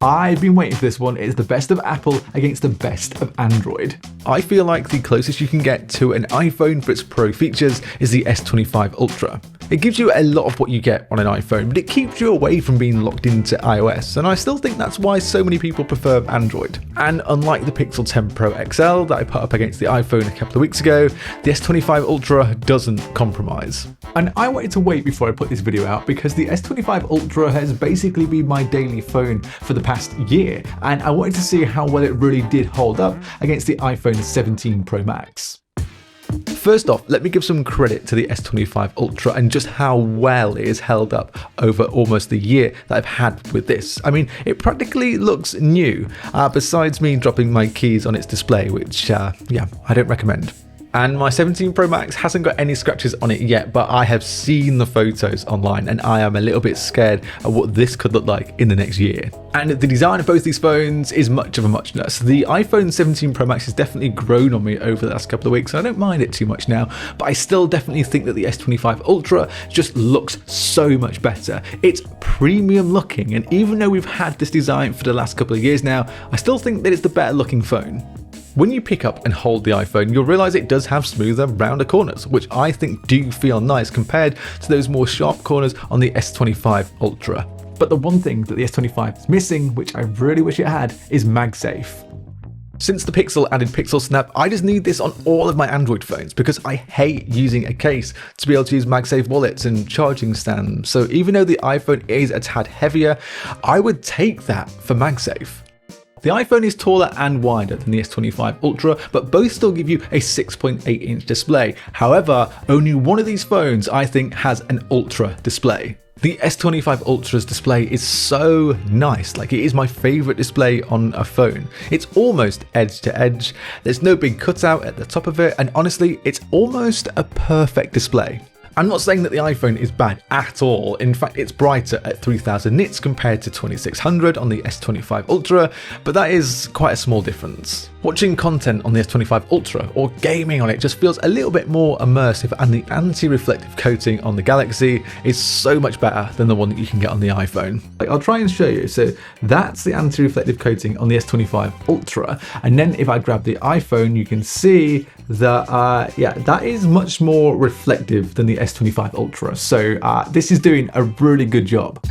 I've been waiting for this one. It's the best of Apple against the best of Android. I feel like the closest you can get to an iPhone for its pro features is the S25 Ultra. It gives you a lot of what you get on an iPhone, but it keeps you away from being locked into iOS, and I still think that's why so many people prefer Android. And unlike the Pixel 10 Pro XL that I put up against the iPhone a couple of weeks ago, the S25 Ultra doesn't compromise. And I wanted to wait before I put this video out because the S25 Ultra has basically been my daily phone for the past year, and I wanted to see how well it really did hold up against the iPhone 17 Pro Max. First off, let me give some credit to the S25 Ultra and just how well it has held up over almost the year that I've had with this. I mean, it practically looks new, besides me dropping my keys on its display, which, I don't recommend. And my 17 Pro Max hasn't got any scratches on it yet, but I have seen the photos online and I am a little bit scared of what this could look like in the next year. And the design of both these phones is much of a muchness. The iPhone 17 Pro Max has definitely grown on me over the last couple of weeks, and I don't mind it too much now, but I still definitely think that the S25 Ultra just looks so much better. It's premium looking, and even though we've had this design for the last couple of years now, I still think that it's the better looking phone. When you pick up and hold the iPhone, you'll realise it does have smoother, rounder corners, which I think do feel nice compared to those more sharp corners on the S25 Ultra. But the one thing that the S25 is missing, which I really wish it had, is MagSafe. Since the Pixel added Pixel Snap, I just need this on all of my Android phones because I hate using a case to be able to use MagSafe wallets and charging stands. So even though the iPhone is a tad heavier, I would take that for MagSafe. The iPhone is taller and wider than the S25 Ultra, but both still give you a 6.8-inch display. However, only one of these phones I think has an Ultra display. The S25 Ultra's display is so nice, like it is my favourite display on a phone. It's almost edge to edge, there's no big cutout at the top of it, and honestly, it's almost a perfect display. I'm not saying that the iPhone is bad at all. In fact, it's brighter at 3000 nits compared to 2600 on the S25 Ultra, but that is quite a small difference. Watching content on the S25 Ultra or gaming on it just feels a little bit more immersive, and the anti-reflective coating on the Galaxy is so much better than the one that you can get on the iPhone. I'll try and show you. So that's the anti-reflective coating on the S25 Ultra, and then if I grab the iPhone, you can see that that is much more reflective than the S25 Ultra. So this is doing a really good job.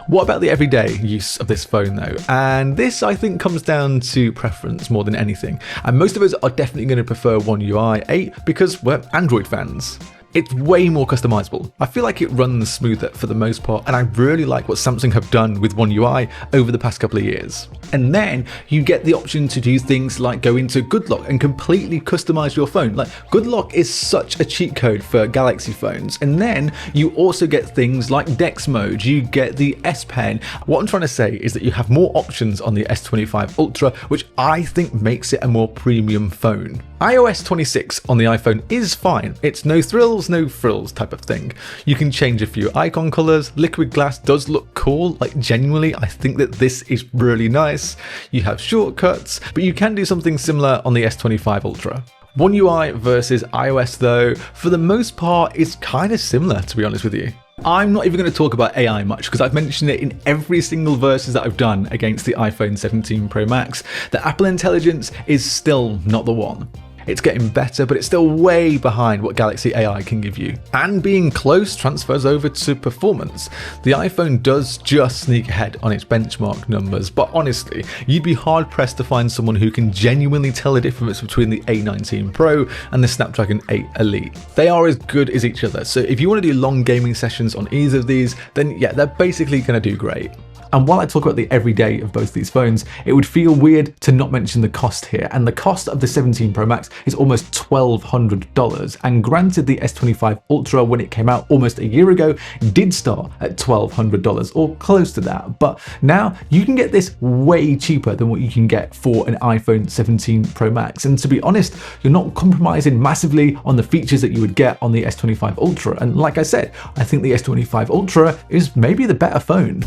What about the everyday use of this phone though? And this I think comes down to preference more than anything. And most of us are definitely going to prefer One UI 8 because we're Android fans. It's way more customizable. I feel like it runs smoother for the most part, and I really like what Samsung have done with One UI over the past couple of years. And then you get the option to do things like go into Good Lock and completely customize your phone. Like, Good Lock is such a cheat code for Galaxy phones. And then you also get things like Dex mode, you get the S Pen. What I'm trying to say is that you have more options on the S25 Ultra, which I think makes it a more premium phone. iOS 26 on the iPhone is fine. It's no thrills, no frills type of thing. You can change a few icon colors. Liquid glass does look cool. Like, genuinely, I think that this is really nice. You have shortcuts, but you can do something similar on the S25 Ultra. One UI versus iOS though, for the most part, is kind of similar, to be honest with you. I'm not even going to talk about AI much because I've mentioned it in every single versus that I've done against the iPhone 17 Pro Max. The Apple Intelligence is still not the one. It's getting better, but it's still way behind what Galaxy AI can give you. And being close transfers over to performance. The iPhone does just sneak ahead on its benchmark numbers, but honestly, you'd be hard pressed to find someone who can genuinely tell the difference between the A19 Pro and the Snapdragon 8 Elite. They are as good as each other, so if you want to do long gaming sessions on either of these, then yeah, they're basically going to do great. And while I talk about the everyday of both these phones, it would feel weird to not mention the cost here. And the cost of the 17 Pro Max is almost $1,200. And granted, the S25 Ultra, when it came out almost a year ago, did start at $1,200 or close to that. But now you can get this way cheaper than what you can get for an iPhone 17 Pro Max. And to be honest, you're not compromising massively on the features that you would get on the S25 Ultra. And like I said, I think the S25 Ultra is maybe the better phone.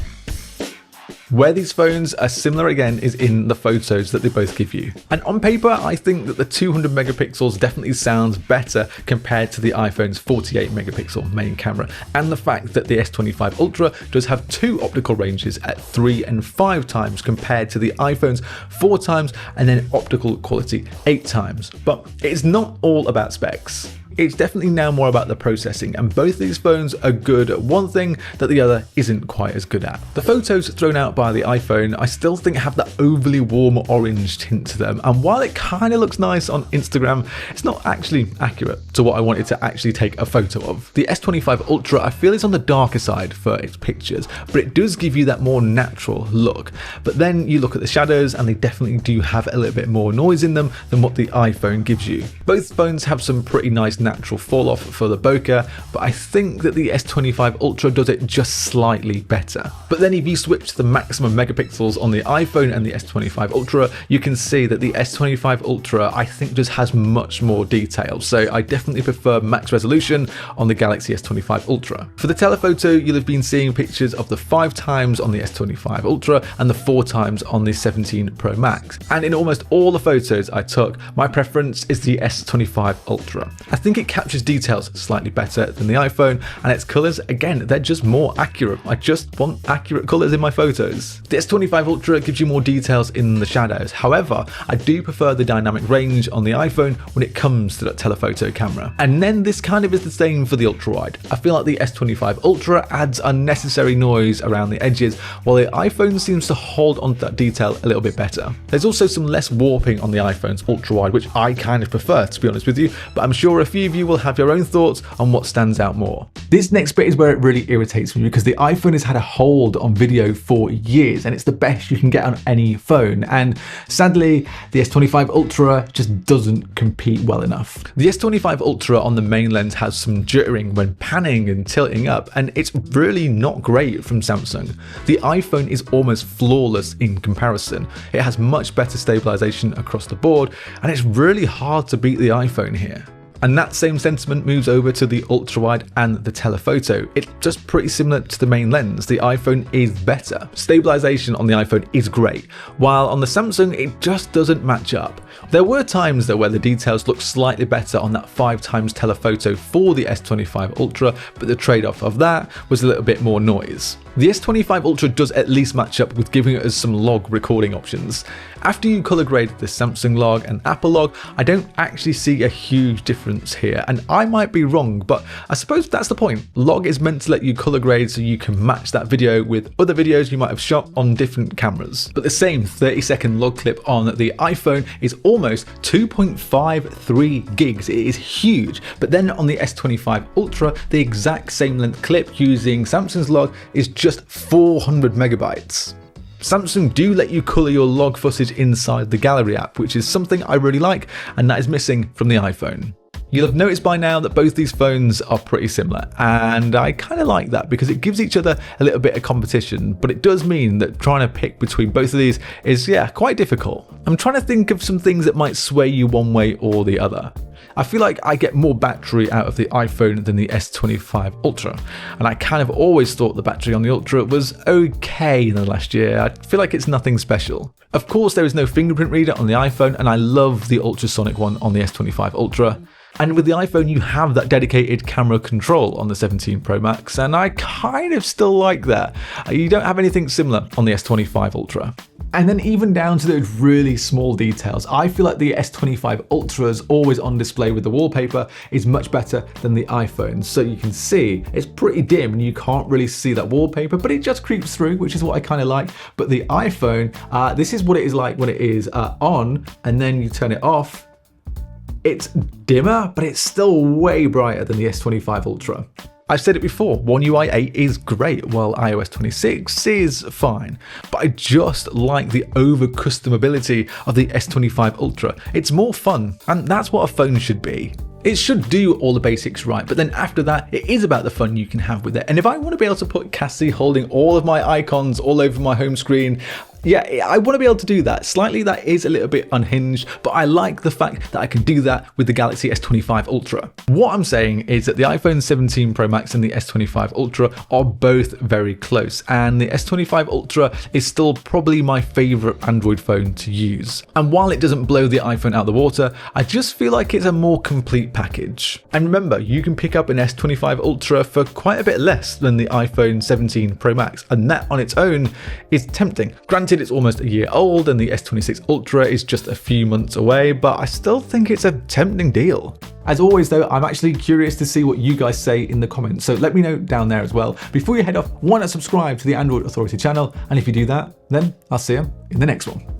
Where these phones are similar again is in the photos that they both give you. And on paper, I think that the 200 megapixels definitely sounds better compared to the iPhone's 48 megapixel main camera, and the fact that the S25 Ultra does have two optical ranges at 3 and 5 times compared to the iPhone's 4 times, and then optical quality 8 times. But it's not all about specs. It's definitely now more about the processing, and both these phones are good at one thing that the other isn't quite as good at. The photos thrown out by the iPhone I still think have that overly warm orange tint to them, and while it kind of looks nice on Instagram, it's not actually accurate to what I wanted to actually take a photo of. The S25 Ultra I feel is on the darker side for its pictures, but it does give you that more natural look. But then you look at the shadows and they definitely do have a little bit more noise in them than what the iPhone gives you. Both phones have some pretty nice natural fall off for the bokeh, but I think that the S25 Ultra does it just slightly better. But then if you switch to the maximum megapixels on the iPhone and the S25 Ultra, you can see that the S25 Ultra I think just has much more detail, so I definitely prefer max resolution on the Galaxy S25 Ultra. For the telephoto, you'll have been seeing pictures of the 5 times on the S25 Ultra and the 4 times on the 17 Pro Max, and in almost all the photos I took, my preference is the S25 Ultra. I think it captures details slightly better than the iPhone, and its colours, again, they're just more accurate. I just want accurate colours in my photos. The S25 Ultra gives you more details in the shadows. However, I do prefer the dynamic range on the iPhone when it comes to that telephoto camera. And then this kind of is the same for the ultra wide. I feel like the S25 Ultra adds unnecessary noise around the edges, while the iPhone seems to hold on to that detail a little bit better. There's also some less warping on the iPhone's ultra wide, which I kind of prefer, to be honest with you, but I'm sure a few of you will have your own thoughts on what stands out more. This next bit is where it really irritates me, because the iPhone has had a hold on video for years and it's the best you can get on any phone, and sadly the S25 Ultra just doesn't compete well enough. The S25 Ultra on the main lens has some jittering when panning and tilting up, and it's really not great from Samsung. The iPhone is almost flawless in comparison. It has much better stabilization across the board, and it's really hard to beat the iPhone here. And that same sentiment moves over to the ultra-wide and the telephoto. It's just pretty similar to the main lens. The iPhone is better. Stabilization on the iPhone is great, while on the Samsung it just doesn't match up. There were times though where the details looked slightly better on that 5 times telephoto for the S25 Ultra, but the trade-off of that was a little bit more noise. The S25 Ultra does at least match up with giving us some log recording options. After you color grade the Samsung log and Apple log, I don't actually see a huge difference here, and I might be wrong, but I suppose that's the point. Log is meant to let you color grade so you can match that video with other videos you might have shot on different cameras. But the same 30-second log clip on the iPhone is almost 2.53 gigs. It is huge. But then on the S25 Ultra, the exact same length clip using Samsung's log is just 400 megabytes. Samsung do let you colour your log footage inside the Gallery app, which is something I really like, and that is missing from the iPhone. You'll have noticed by now that both these phones are pretty similar, and I kind of like that because it gives each other a little bit of competition, but it does mean that trying to pick between both of these is, quite difficult. I'm trying to think of some things that might sway you one way or the other. I feel like I get more battery out of the iPhone than the S25 Ultra, and I kind of always thought the battery on the Ultra was okay in the last year. I feel like it's nothing special. Of course, there is no fingerprint reader on the iPhone, and I love the ultrasonic one on the S25 Ultra. And with the iPhone, you have that dedicated camera control on the 17 Pro Max, and I kind of still like that. You don't have anything similar on the S25 Ultra. And then even down to those really small details, I feel like the S25 Ultra's always on display with the wallpaper is much better than the iPhone. So you can see it's pretty dim and you can't really see that wallpaper, but it just creeps through, which is what I kind of like. But the iPhone, this is what it is like when it is on, and then you turn it off. It's dimmer, but it's still way brighter than the S25 Ultra. I've said it before, One UI 8 is great, while iOS 26 is fine, but I just like the over-customability of the S25 Ultra. It's more fun, and that's what a phone should be. It should do all the basics right, but then after that, it is about the fun you can have with it. And if I want to be able to put Cassie holding all of my icons all over my home screen, Yeah, I want to be able to do that. Slightly, that is a little bit unhinged, but I like the fact that I can do that with the Galaxy S25 Ultra. What I'm saying is that the iPhone 17 Pro Max and the S25 Ultra are both very close, and the S25 Ultra is still probably my favorite Android phone to use. And while it doesn't blow the iPhone out of the water, I just feel like it's a more complete package. And remember, you can pick up an S25 Ultra for quite a bit less than the iPhone 17 Pro Max, and that on its own is tempting. Granted, it's almost a year old and the S26 Ultra is just a few months away, but I still think it's a tempting deal. As always though, I'm actually curious to see what you guys say in the comments, so let me know down there as well. Before you head off, why not subscribe to the Android Authority channel, and if you do that, then I'll see you in the next one.